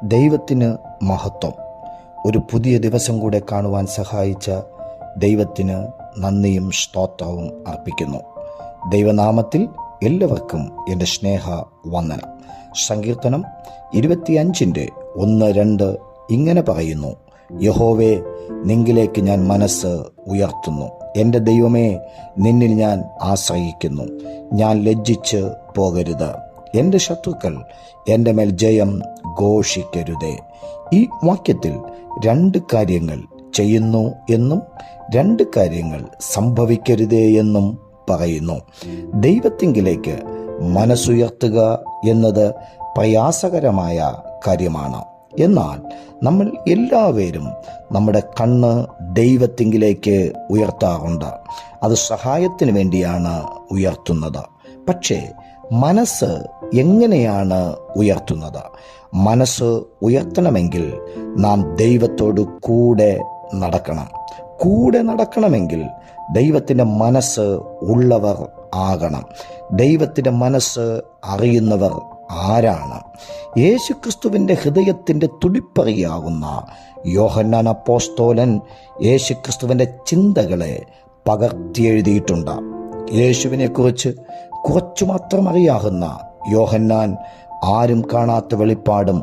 ദൈവത്തിന് മഹത്വം. ഒരു പുതിയ ദിവസം കൂടെ കാണുവാൻ സഹായിച്ച ദൈവത്തിന് നന്ദിയും സ്തോത്രവും അർപ്പിക്കുന്നു. ദൈവനാമത്തിൽ എല്ലാവർക്കും എൻ്റെ സ്നേഹ വന്ദനം. സങ്കീർത്തനം 25:1-2 ഇങ്ങനെ പറയുന്നു: യഹോവേ, നിങ്കിലേക്ക് ഞാൻ മനസ്സ് ഉയർത്തുന്നു. എൻ്റെ ദൈവമേ, നിന്നിൽ ഞാൻ ആശ്രയിക്കുന്നു. ഞാൻ ലജ്ജിച്ച് പോകരുത്. എൻ്റെ ശത്രുക്കൾ എൻ്റെ മേൽ ജയം ഘോഷിക്കരുതേ. ഈ വാക്യത്തിൽ 2 കാര്യങ്ങൾ ചെയ്യുന്നു എന്നും 2 കാര്യങ്ങൾ സംഭവിക്കരുതേ എന്നും പറയുന്നു. ദൈവത്തിങ്കിലേക്ക് മനസ്സുയർത്തുക എന്നത് പ്രയാസകരമായ കാര്യമാണ്. എന്നാൽ നമ്മൾ എല്ലാവരും നമ്മുടെ കണ്ണ് ദൈവത്തിങ്കിലേക്ക് ഉയർത്താറുണ്ട്. അത് സഹായത്തിന് വേണ്ടിയാണ് ഉയർത്തുന്നത്. പക്ഷേ മനസ്സ് എങ്ങനെയാണ് ഉയർത്തുന്നത്? മനസ്സ് ഉയർത്തണമെങ്കിൽ നാം ദൈവത്തോട് കൂടെ നടക്കണം. കൂടെ നടക്കണമെങ്കിൽ ദൈവത്തിൻ്റെ മനസ്സ് ഉള്ളവർ ആകണം. ദൈവത്തിൻ്റെ മനസ്സ് അറിയുന്നവർ ആരാണ്? യേശുക്രിസ്തുവിൻ്റെ ഹൃദയത്തിൻ്റെ തുടിപ്പറിയാവുന്ന യോഹന്നാൻ അപ്പോസ്തലൻ യേശുക്രിസ്തുവിൻ്റെ ചിന്തകളെ പകർത്തിയെഴുതിയിട്ടുണ്ട്. യേശുവിനെക്കുറിച്ച് കുറച്ചു മാത്രം അറിയാവുന്ന യോഹന്നാൻ ആരും കാണാത്ത വെളിപ്പാടും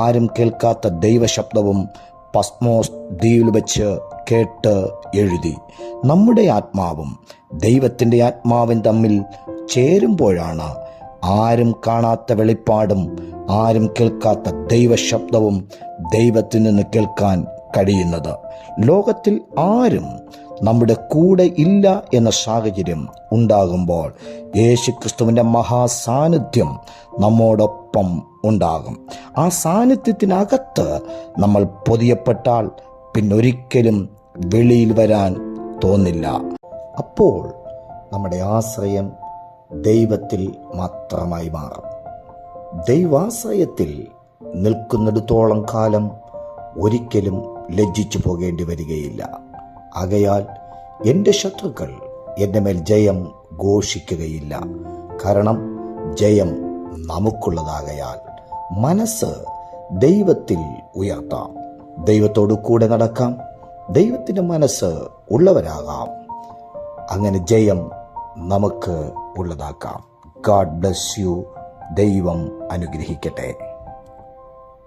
ആരും കേൾക്കാത്ത ദൈവശബ്ദവും പത്മോസ് ദ്വീപിൽ വെച്ച് കേട്ട് എഴുതി. നമ്മുടെ ആത്മാവും ദൈവത്തിൻ്റെ ആത്മാവും തമ്മിൽ ചേരുമ്പോഴാണ് ആരും കാണാത്ത വെളിപ്പാടും ആരും കേൾക്കാത്ത ദൈവശബ്ദവും ദൈവത്തിൽ നിന്ന് കേൾക്കാൻ കഴിയുന്നത്. ലോകത്തിൽ ആരും നമ്മുടെ കൂടെ ഇല്ല എന്ന സാഹചര്യം ഉണ്ടാകുമ്പോൾ യേശുക്രിസ്തുവിൻ്റെ മഹാസാന്നിധ്യം നമ്മോടൊപ്പം ഉണ്ടാകും. ആ സാന്നിധ്യത്തിനകത്ത് നമ്മൾ പൊതിയപ്പെട്ടാൽ പിന്നൊരിക്കലും വെളിയിൽ വരാൻ തോന്നില്ല. അപ്പോൾ നമ്മുടെ ആശ്രയം ദൈവത്തിൽ മാത്രമായി മാറും. ദൈവാശ്രയത്തിൽ നിൽക്കുന്നിടത്തോളം കാലം ഒരിക്കലും ലജ്ജിച്ചു പോകേണ്ടി വരികയില്ല. ആകയാൽ എൻ്റെ ശത്രുക്കൾ എൻ്റെ മേൽ ജയം ഘോഷിക്കുകയില്ല. കാരണം ജയം നമുക്കുള്ളതാകയാൽ മനസ്സ് ദൈവത്തിൽ ഉയർത്താം. ദൈവത്തോടു കൂടെ നടക്കാം. ദൈവത്തിൻ്റെ മനസ്സ് ഉള്ളവരാകാം. അങ്ങനെ ജയം നമുക്ക് ഉള്ളതാക്കാം. God bless you. ദൈവം അനുഗ്രഹിക്കട്ടെ.